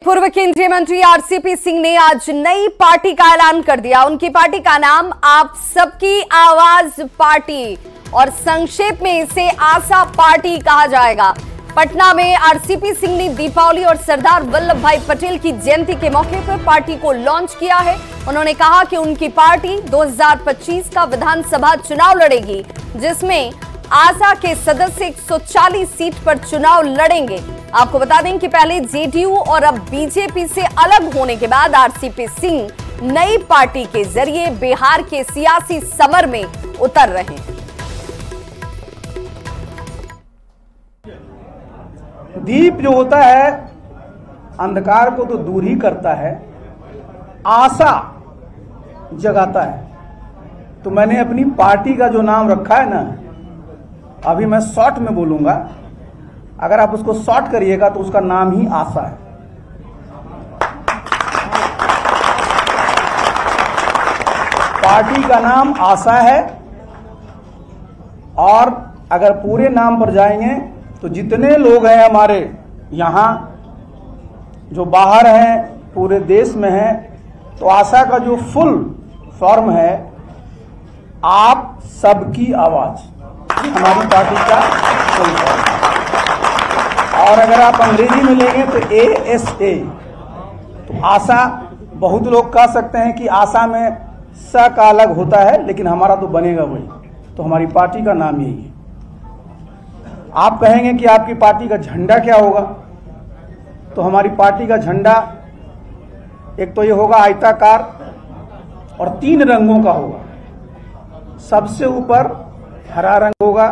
पूर्व केंद्रीय मंत्री आरसीपी सिंह ने आज नई पार्टी का ऐलान कर दिया। उनकी पार्टी का नाम आप सबकी आवाज पार्टी और संक्षेप में इसे आशा पार्टी कहा जाएगा। पटना में आरसीपी सिंह ने दीपावली और सरदार वल्लभ भाई पटेल की जयंती के मौके पर पार्टी को लॉन्च किया है। उन्होंने कहा कि उनकी पार्टी 2025 का विधानसभा चुनाव लड़ेगी, जिसमें आशा के सदस्य 140 सीट पर चुनाव लड़ेंगे। आपको बता दें कि पहले जेडीयू और अब बीजेपी से अलग होने के बाद आरसीपी सिंह नई पार्टी के जरिए बिहार के सियासी समर में उतर रहे हैं। दीप जो होता है अंधकार को तो दूर ही करता है, आशा जगाता है। तो मैंने अपनी पार्टी का जो नाम रखा है ना, अभी मैं शॉर्ट में बोलूंगा, अगर आप उसको शॉर्ट करिएगा तो उसका नाम ही आशा है। पार्टी का नाम आशा है। और अगर पूरे नाम पर जाएंगे तो जितने लोग हैं हमारे यहाँ, जो बाहर हैं, पूरे देश में हैं, तो आशा का जो फुल फॉर्म है आप सबकी आवाज, हमारी पार्टी का फुल फॉर्म। और अगर आप अंग्रेजी में लेंगे तो ASA, तो आशा, बहुत लोग कह सकते हैं कि आशा में स का अलग होता है, लेकिन हमारा तो बनेगा वही। तो हमारी पार्टी का नाम यही है। आप कहेंगे कि आपकी पार्टी का झंडा क्या होगा, तो हमारी पार्टी का झंडा एक तो ये होगा आयताकार और 3 रंगों का होगा। सबसे ऊपर हरा रंग होगा,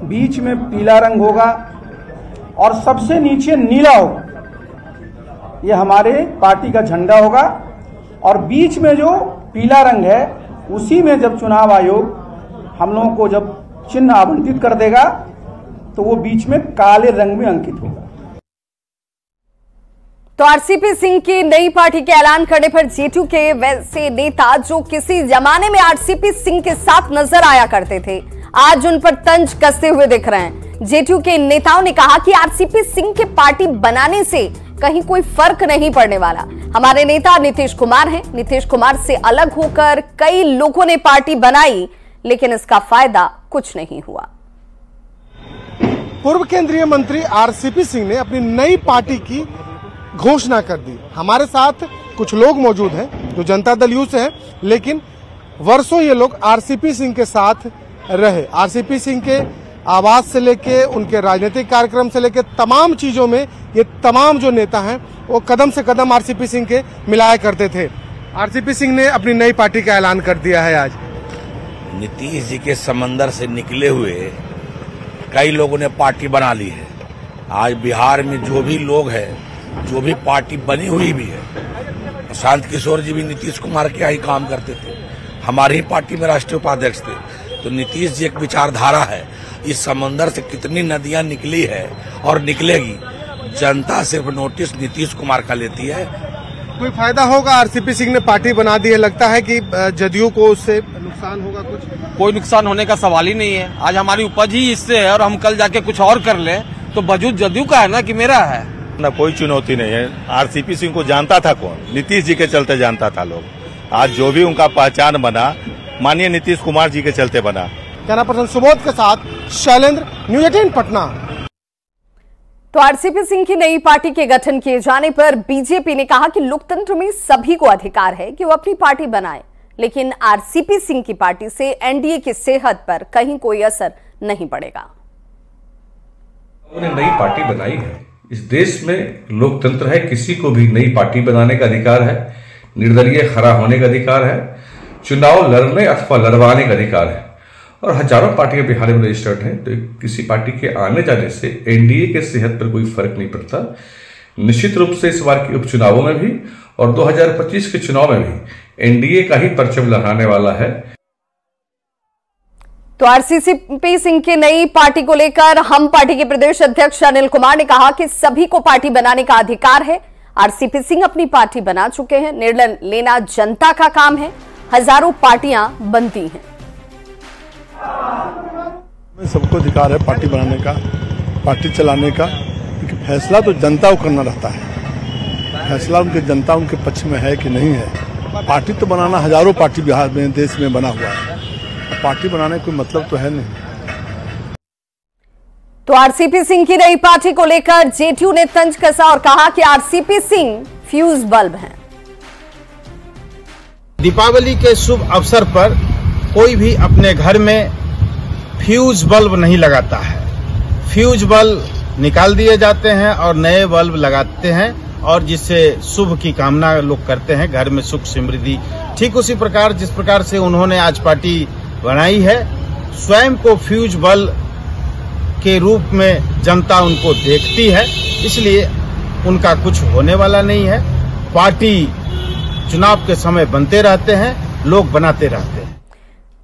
बीच में पीला रंग होगा और सबसे नीचे नीला होगा। ये हमारे पार्टी का झंडा होगा। और बीच में जो पीला रंग है, उसी में जब चुनाव आयोग हम लोगों को जब चिन्ह आवंटित कर देगा तो वो बीच में काले रंग में अंकित होगा। तो आरसीपी सिंह की नई पार्टी के ऐलान करने पर जेडीयू के वैसे नेता जो किसी जमाने में आरसीपी सिंह के साथ नजर आया करते थे, आज उन पर तंज कसते हुए दिख रहे हैं। जेडीयू के नेताओं ने कहा कि आरसीपी सिंह के पार्टी बनाने से कहीं कोई फर्क नहीं पड़ने वाला। हमारे नेता नीतीश कुमार हैं। नीतीश कुमार से अलग होकर कई लोगों ने पार्टी बनाई, लेकिन इसका फायदा कुछ नहीं हुआ। पूर्व केंद्रीय मंत्री आरसीपी सिंह ने अपनी नई पार्टी की घोषणा कर दी। हमारे साथ कुछ लोग मौजूद हैं जो जनता दल यू से हैं, लेकिन वर्षों ये लोग आरसीपी सिंह के साथ रहे। आरसीपी सिंह के आवाज से लेके उनके राजनीतिक कार्यक्रम से लेके तमाम चीजों में ये तमाम जो नेता हैं वो कदम से कदम आरसीपी सिंह के मिलाया करते थे। आरसीपी सिंह ने अपनी नई पार्टी का ऐलान कर दिया है आज। नीतीश जी के समंदर से निकले हुए कई लोगों ने पार्टी बना ली है। आज बिहार में जो भी लोग हैं, जो भी पार्टी बनी हुई भी है, प्रशांत किशोर जी भी नीतीश कुमार के ही काम करते थे, हमारी ही पार्टी में राष्ट्रीय उपाध्यक्ष थे। तो नीतीश जी एक विचारधारा है। इस समंदर से कितनी नदियां निकली है और निकलेगी, जनता सिर्फ नोटिस नीतीश कुमार का लेती है। कोई फायदा होगा? आरसीपी सिंह ने पार्टी बना दी है, लगता है कि जदयू को उससे नुकसान होगा? कोई नुकसान होने का सवाल ही नहीं है। आज हमारी उपज ही इससे है और हम कल जाके कुछ और कर लें तो वजूद जदयू का है ना कि मेरा है ना। कोई चुनौती नहीं है। आरसीपी सिंह को जानता था कौन? नीतीश जी के चलते जानता था लोग। आज जो भी उनका पहचान बना, माननीय नीतीश कुमार जी के चलते बना। कैमरा पर्सन सुबोध के साथ शैलेंद्र, न्यूज़ 18 पटना। तो आरसीपी सिंह की नई पार्टी के गठन किए जाने पर बीजेपी ने कहा कि लोकतंत्र में सभी को अधिकार है कि वो अपनी पार्टी बनाए, लेकिन आरसीपी सिंह की पार्टी से एनडीए की सेहत पर कहीं कोई असर नहीं पड़ेगा। उन्होंने नई पार्टी बनाई है। इस देश में लोकतंत्र है, किसी को भी नई पार्टी बनाने का अधिकार है, निर्दलीय खड़ा होने का अधिकार है, चुनाव लड़ने अथवा लड़वाने का अधिकार है। और हजारों पार्टियां बिहार में रजिस्टर्ड हैं, तो किसी पार्टी के आने जाने से एनडीए के सेहत पर कोई फर्क नहीं पड़ता। निश्चित रूप से इस बार के उपचुनावों में भी और 2025 के चुनाव में भी एनडीए का ही परचम लहराने वाला है। तो आरसीपी सिंह की नई पार्टी को लेकर हम पार्टी के प्रदेश अध्यक्ष अनिल कुमार ने कहा कि सभी को पार्टी बनाने का अधिकार है। आरसीपी सिंह अपनी पार्टी बना चुके हैं, निर्णय लेना जनता का काम है। हजारों पार्टियां बनती हैं। सबको अधिकार है पार्टी बनाने का, पार्टी चलाने का, फैसला तो जनता को करना रहता है। फैसला उनके जनता उनके पक्ष में है कि नहीं है। पार्टी तो बनाना, हजारों पार्टी बिहार में, देश में बना हुआ है, पार्टी बनाने का कोई मतलब तो है नहीं। तो आरसीपी सिंह की नई पार्टी को लेकर जेडीयू ने तंज कसा और कहा कि आरसीपी सिंह फ्यूज बल्ब हैं। दीपावली के शुभ अवसर पर कोई भी अपने घर में फ्यूज बल्ब नहीं लगाता है। फ्यूज बल्ब निकाल दिए जाते हैं और नए बल्ब लगाते हैं, और जिससे शुभ की कामना लोग करते हैं, घर में सुख समृद्धि। ठीक उसी प्रकार जिस प्रकार से उन्होंने आज पार्टी बनाई है, स्वयं को फ्यूज बल्ब के रूप में जनता उनको देखती है, इसलिए उनका कुछ होने वाला नहीं है। पार्टी चुनाव के समय बनते रहते हैं, लोग बनाते रहते हैं।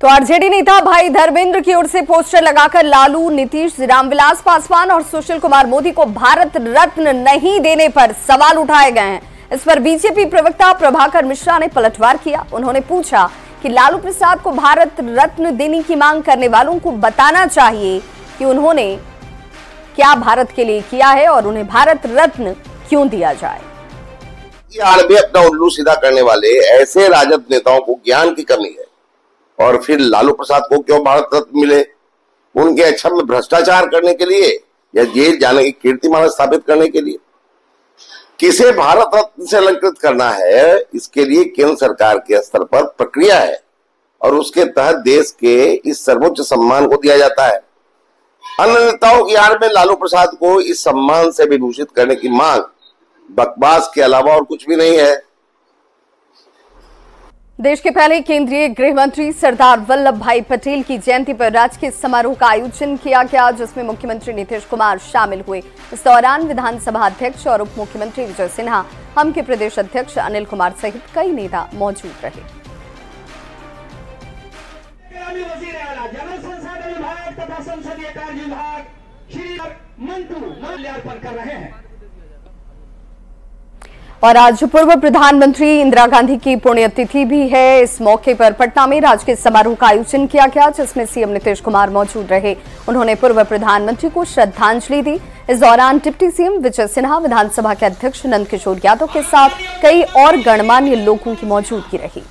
तो आरजेडी नेता भाई धर्मेंद्र की ओर से पोस्टर लगाकर लालू, नीतीश, रामविलास पासवान और सुशील कुमार मोदी को भारत रत्न नहीं देने पर सवाल उठाए गए हैं। इस पर बीजेपी प्रवक्ता प्रभाकर मिश्रा ने पलटवार किया। उन्होंने पूछा कि लालू प्रसाद को भारत रत्न देने की मांग करने वालों को बताना चाहिए कि उन्होंने क्या भारत के लिए किया है और उन्हें भारत रत्न क्यों दिया जाए। बिहार में अपना उल्लू सीधा करने वाले ऐसे राजद नेताओं को ज्ञान की कमी है, और फिर लालू प्रसाद को क्यों भारत रत्न मिले? उनके अक्षम में भ्रष्टाचार करने के लिए या जेल जाने की कीर्तिमान स्थापित करने के लिए? किसे भारत रत्न से अलंकृत करना है, इसके लिए केंद्र सरकार के स्तर पर प्रक्रिया है और उसके तहत देश के इस सर्वोच्च सम्मान को दिया जाता है। अन्य नेताओं की आड़ में लालू प्रसाद को इस सम्मान से विभूषित करने की मांग बकवास के अलावा और कुछ भी नहीं है। देश के पहले केंद्रीय गृह मंत्री सरदार वल्लभ भाई पटेल की जयंती पर राजकीय समारोह का आयोजन किया गया, जिसमें मुख्यमंत्री नीतीश कुमार शामिल हुए। इस दौरान विधानसभा अध्यक्ष और उप मुख्यमंत्री विजय सिन्हा, हम के प्रदेश अध्यक्ष अनिल कुमार सहित कई नेता मौजूद रहे। जल संसाधन विभाग तथा संसदीय कार्य विभाग श्री मंटू माल्यार्पण कर रहे हैं। और आज पूर्व प्रधानमंत्री इंदिरा गांधी की पुण्यतिथि भी है। इस मौके पर पटना में राजकीय समारोह का आयोजन किया गया, जिसमें सीएम नीतीश कुमार मौजूद रहे। उन्होंने पूर्व प्रधानमंत्री को श्रद्धांजलि दी। इस दौरान डिप्टी सीएम विजय सिन्हा, विधानसभा के अध्यक्ष नंद किशोर यादव के साथ कई और गणमान्य लोगों की मौजूदगी रही।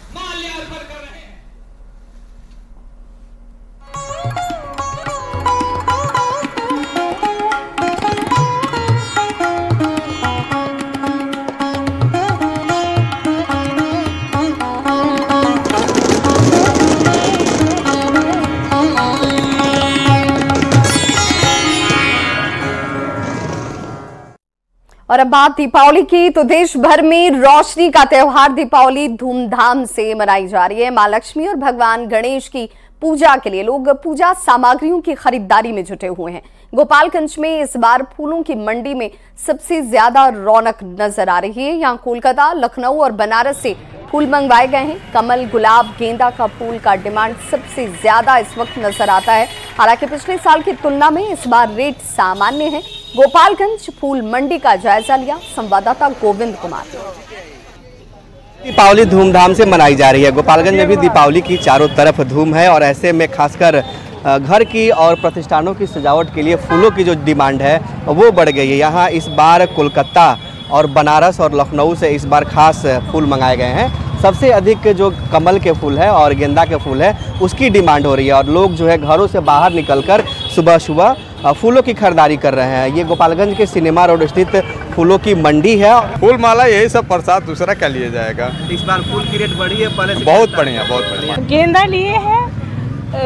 और अब बात दीपावली की, तो देश भर में रोशनी का त्योहार दीपावली धूमधाम से मनाई जा रही है। मां लक्ष्मी और भगवान गणेश की पूजा के लिए लोग पूजा सामग्रियों की खरीदारी में जुटे हुए हैं। गोपालगंज में इस बार फूलों की मंडी में सबसे ज्यादा रौनक नजर आ रही है। यहाँ कोलकाता, लखनऊ और बनारस से फूल मंगवाए गए हैं। कमल, गुलाब, गेंदा का फूल का डिमांड सबसे ज्यादा इस वक्त नजर आता है। हालांकि पिछले साल की तुलना में इस बार रेट सामान्य है। गोपालगंज फूल मंडी का जायजा लिया संवाददाता गोविंद कुमार। दीपावली धूमधाम से मनाई जा रही है। गोपालगंज में भी दीपावली की चारों तरफ धूम है और ऐसे में खासकर घर की और प्रतिष्ठानों की सजावट के लिए फूलों की जो डिमांड है वो बढ़ गई है। यहाँ इस बार कोलकाता और बनारस और लखनऊ से इस बार खास फूल मंगाए गए हैं। सबसे अधिक जो कमल के फूल है और गेंदा के फूल है उसकी डिमांड हो रही है और लोग जो है घरों से बाहर निकलकर सुबह सुबह फूलों की खरीदारी कर रहे हैं। ये गोपालगंज के सिनेमा रोड स्थित फूलों की मंडी है। फूल माला यही सब प्रसाद, दूसरा क्या लिया जाएगा। इस बार फूल की रेट बढ़ी है पहले से? बहुत बढ़िया, बहुत बढ़िया। गेंदा लिए हैं,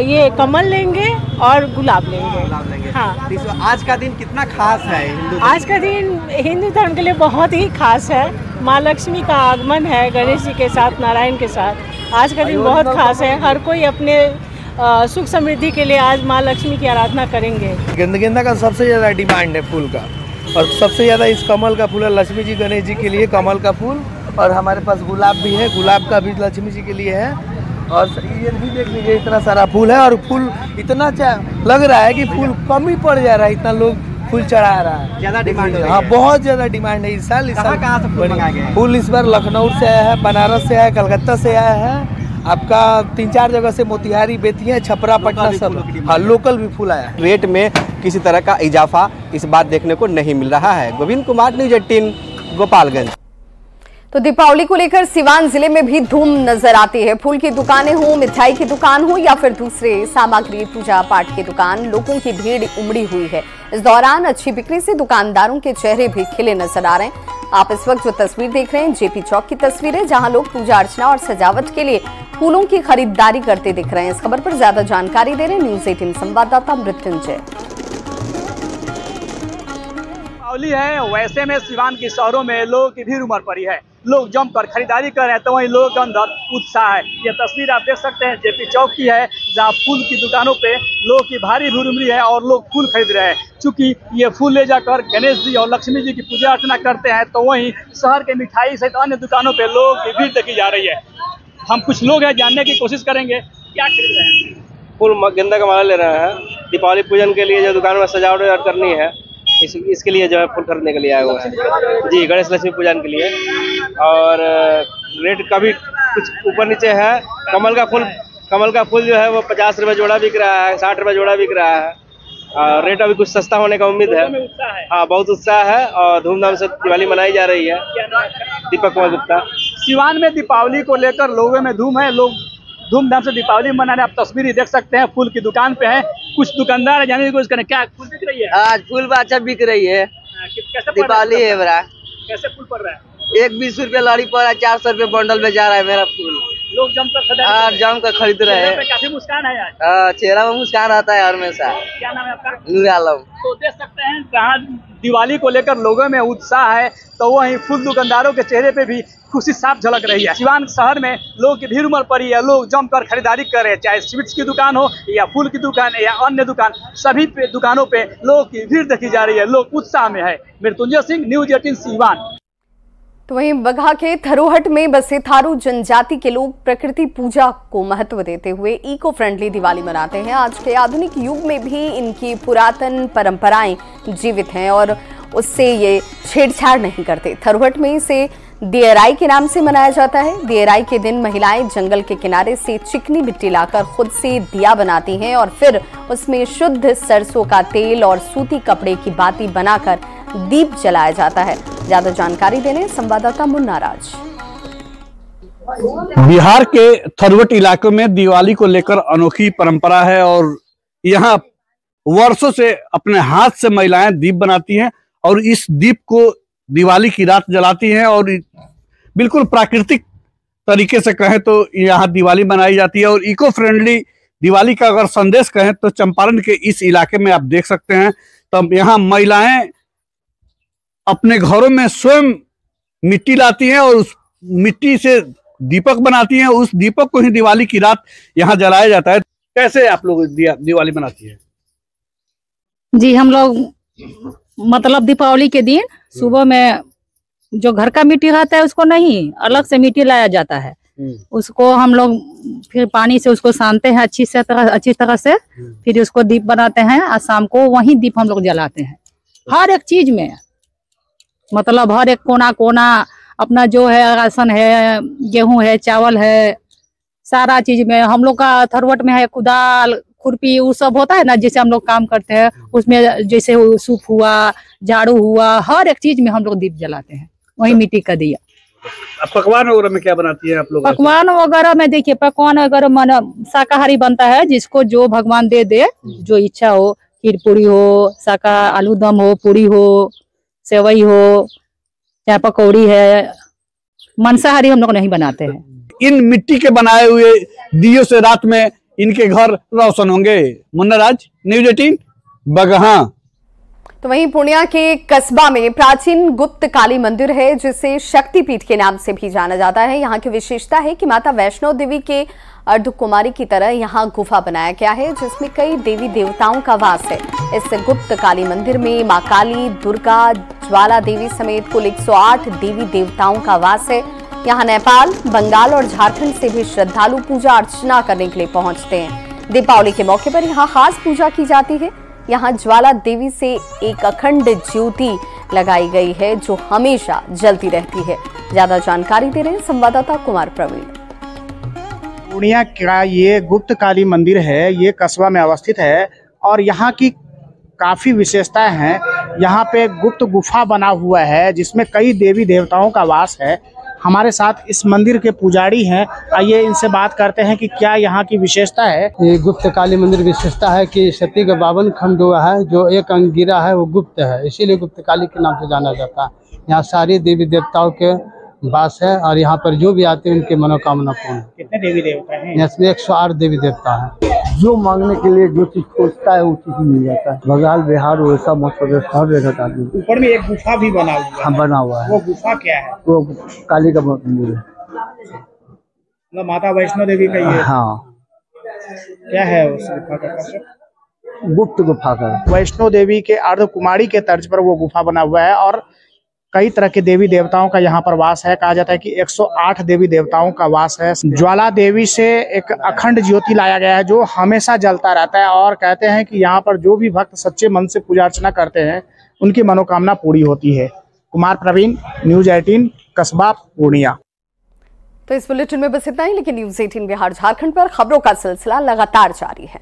ये कमल लेंगे और गुलाब लेंगे। हाँ। आज का दिन कितना खास है? आज का दिन हिंदू धर्म के लिए बहुत ही खास है। माँ लक्ष्मी का आगमन है गणेश जी के साथ, नारायण के साथ। आज का दिन बहुत खास है। हर कोई अपने सुख समृद्धि के लिए आज माँ लक्ष्मी की आराधना करेंगे। गेंदा का सबसे ज़्यादा डिमांड है फूल का, और सबसे ज़्यादा इस कमल का फूल है। लक्ष्मी जी गणेश जी के लिए कमल का फूल, और हमारे पास गुलाब भी है, गुलाब का भी लक्ष्मी जी के लिए है। और ये भी देख लीजिए इतना सारा फूल है, और फूल इतना लग रहा है कि फूल कम ही पड़ जा रहा है, इतना लोग फूल चढ़ा रहा है। ज़्यादा डिमांड है? हाँ, बहुत ज़्यादा डिमांड है इस साल। कहाँ से फूल मंगाए गए? फूल इस बार लखनऊ से आया है, बनारस से आया है, कलकत्ता से आया है, आपका 3-4 जगह से, मोतिहारी, बेतिया, छपरा, पटना, सब। हाँ, लोकल भी फूल आया है। रेट में किसी तरह का इजाफा इस बार देखने को नहीं मिल रहा है। गोविंद कुमार, न्यूज़ 18, गोपालगंज। तो दीपावली को लेकर सिवान जिले में भी धूम नजर आती है। फूल की दुकानें हो, मिठाई की दुकान हो या फिर दूसरे सामग्री पूजा पाठ की दुकान, लोगों की भीड़ उमड़ी हुई है। इस दौरान अच्छी बिक्री से दुकानदारों के चेहरे भी खिले नजर आ रहे हैं। आप इस वक्त जो तस्वीर देख रहे हैं जेपी चौक की तस्वीर है, जहां लोग पूजा अर्चना और सजावट के लिए फूलों की खरीदारी करते दिख रहे हैं। इस खबर पर ज्यादा जानकारी दे रहे हैं न्यूज 18 संवाददाता मृत्युंजय। दीपावली है, वैसे में सिवान के शहरों में लोगों की भीड़ उमड़ पड़ी है। लोग जमकर खरीदारी कर रहे हैं, तो वहीं लोगों के अंदर उत्साह है। ये तस्वीर आप देख सकते हैं जेपी चौक की है, जहां फूल की दुकानों पे लोगों की भारी भीड़ उमड़ी है और लोग फूल खरीद रहे हैं। चूंकि ये फूल ले जाकर गणेश जी और लक्ष्मी जी की पूजा अर्चना करते हैं, तो वहीं शहर के मिठाई सहित अन्य दुकानों पे लोगों की भीड़ देखी जा रही है। हम कुछ लोग हैं, जानने की कोशिश करेंगे क्या खरीद रहे हैं। फूल गेंदा का माला ले रहे हैं, दीपावली पूजन के लिए जो दुकान में सजावट करनी है, इसके लिए जो है फूल खरीदने के लिए आया हुआ है जी, गणेश लक्ष्मी पूजन के लिए। और रेट का भी कुछ ऊपर नीचे है। कमल का फूल जो है वो 50 रुपये जोड़ा बिक रहा है, 60 रुपये जोड़ा बिक रहा है। रेट अभी कुछ सस्ता होने का उम्मीद है। हाँ, बहुत उत्साह है और धूमधाम से दिवाली मनाई जा रही है। दीपक कुमार गुप्ता। सिवान में दीपावली को लेकर लोगों में धूम है, लोग धूमधाम से दीपावली मनाने। आप तस्वीर देख सकते हैं, फूल की दुकान पे हैं, कुछ दुकानदार जाने की कोशिश करें। क्या फूल बिक रही है आज? फूल अच्छा बिक रही है, दीपावली है बड़ा। कैसे फूल पड़ रहा है? एक 20 रुपये लड़ी पर 400 रुपये बंडल में जा रहा है मेरा फूल। लोग जमकर खरीद रहे हैं। काफी मुस्कान है आज। चेहरा में मुस्कान आता है हमेशा। क्या नाम है आपका? नूर आलम। तो देख सकते हैं जहाँ दिवाली को लेकर लोगों में उत्साह है, तो वहीं फूल दुकानदारों के चेहरे पे भी खुशी साफ झलक रही है। सिवान शहर में लोगों की भीड़ उमड़ पड़ी है, लोग जमकर खरीदारी कर रहे हैं, चाहे स्वीट्स की दुकान हो या फूल की दुकान या अन्य दुकान, सभी दुकानों पे लोगों की भीड़ देखी जा रही है। लोग उत्साह में है। मृत्युंजय सिंह, न्यूज 18 सिवान। तो वहीं बगहा के थरोहट में बसे थारू जनजाति के लोग प्रकृति पूजा को महत्व देते हुए इको फ्रेंडली दिवाली मनाते हैं। आज के आधुनिक युग में भी इनकी पुरातन परंपराएं जीवित हैं और उससे ये छेड़छाड़ नहीं करते। थरोहट में इसे दियराई के नाम से मनाया जाता है। दियराई के दिन महिलाएं जंगल के किनारे से चिकनी मिट्टी लाकर खुद से दिया बनाती हैं और फिर उसमें शुद्ध सरसों का तेल और सूती कपड़े की बाती बनाकर दीप जलाया जाता है। ज्यादा जानकारी देने संवाददाता मुन्ना राज। बिहार के थरवट इलाकों में दिवाली को लेकर अनोखी परंपरा है और यहाँ वर्षों से अपने हाथ से महिलाएं दीप बनाती हैं और इस दीप को दिवाली की रात जलाती हैं और बिल्कुल प्राकृतिक तरीके से कहें तो यहाँ दिवाली मनाई जाती है। और इको फ्रेंडली दिवाली का अगर संदेश कहें तो चंपारण के इस इलाके में आप देख सकते हैं, तब यहाँ महिलाएं अपने घरों में स्वयं मिट्टी लाती हैं और उस मिट्टी से दीपक बनाती हैं। उस दीपक को ही दिवाली की रात यहाँ जलाया जाता है। कैसे आप लोग दिवाली मनाती है? जी, हम लोग मतलब दीपावली के दिन सुबह में जो घर का मिट्टी रहता है उसको नहीं, अलग से मिट्टी लाया जाता है। उसको हम लोग फिर पानी से उसको सानते हैं अच्छी तरह से, फिर उसको दीप बनाते हैं और शाम को वही दीप हम लोग जलाते हैं। हर एक चीज में मतलब हर एक कोना कोना अपना जो है राशन है, गेहूं है, चावल है, सारा चीज में हम लोग का थरवट में है कुदाल खुरपी वो सब होता है ना, जैसे हम लोग काम करते हैं उसमें, जैसे सूप हुआ, झाड़ू हुआ, हर एक चीज में हम लोग दीप जलाते हैं, वही मिट्टी का दिया। पकवान वगैरह में क्या बनाती है आप लोग? पकवान वगैरह में देखिए, पकवान वगैरह मन शाकाहारी बनता है, जिसको जो भगवान दे दे, जो इच्छा हो, खीर पूरी हो, शाका आलू दम हो, पूरी हो, सेवई हो, चाहे पकौड़ी है। मांसाहारी हम लोग नहीं बनाते हैं। इन मिट्टी के बनाए हुए दियों से रात में इनके घर रोशन होंगे। मुन्ना राज, न्यूज 18 बगहा। तो वहीं पूर्णिया के कस्बा में प्राचीन गुप्त काली मंदिर है, जिसे शक्तिपीठ के नाम से भी जाना जाता है। यहाँ की विशेषता है कि माता वैष्णो देवी के अर्धकुमारी की तरह यहाँ गुफा बनाया गया है, जिसमें कई देवी देवताओं का वास है। इस गुप्त काली मंदिर में मां काली, दुर्गा, ज्वाला देवी समेत कुल 108 देवी देवताओं का वास है। यहाँ नेपाल, बंगाल और झारखंड से भी श्रद्धालु पूजा अर्चना करने के लिए पहुंचते हैं। दीपावली के मौके पर यहाँ खास पूजा की जाती है। यहाँ ज्वाला देवी से एक अखंड ज्योति लगाई गई है, जो हमेशा जलती रहती है। ज्यादा जानकारी दे रहे हैं संवाददाता कुमार प्रवीण। पूर्णिया का ये गुप्त काली मंदिर है, ये कस्बा में अवस्थित है और यहाँ की काफी विशेषताएं हैं। यहाँ पे गुप्त गुफा बना हुआ है, जिसमें कई देवी देवताओं का वास है। हमारे साथ इस मंदिर के पुजारी हैं। आइए इनसे बात करते हैं कि क्या यहाँ की विशेषता है। ये गुप्त काली मंदिर विशेषता है कि सती का 52 खंड हुआ है, जो एक अंग गिरा है वो गुप्त है, इसीलिए गुप्त काली के नाम से जाना जाता है। यहाँ सारी देवी देवताओं के वास है और यहाँ पर जो भी आते हैं उनकी मनोकामना पूर्ण है। कितने देवी देवता हैं? इसमें 108 देवी देवता है। जो मांगने के लिए जो चीज खोजता है वो चीज मिल जाता है। बंगाल बिहार वैसा मौसम हर जगह आदमी। ऊपर में एक गुफा भी बना हुआ है। हाँ, बना हुआ है। वो गुफा क्या है? वो काली का मंदिर है, मतलब माता वैष्णो देवी का ये। हाँ। क्या है उस गुफा का नाम? गुप्त गुफा का। वैष्णो देवी के अर्ध कुमारी के तर्ज पर वो गुफा बना हुआ है और कई तरह के देवी देवताओं का यहाँ पर वास है। कहा जाता है कि 108 देवी देवताओं का वास है। ज्वाला देवी से एक अखंड ज्योति लाया गया है जो हमेशा जलता रहता है और कहते हैं कि यहाँ पर जो भी भक्त सच्चे मन से पूजा अर्चना करते हैं उनकी मनोकामना पूरी होती है। कुमार प्रवीण, न्यूज 18, कस्बा पूर्णिया। तो इस बुलेटिन में बस इतना ही, लेकिन न्यूज 18 बिहार झारखंड पर खबरों का सिलसिला लगातार जारी है।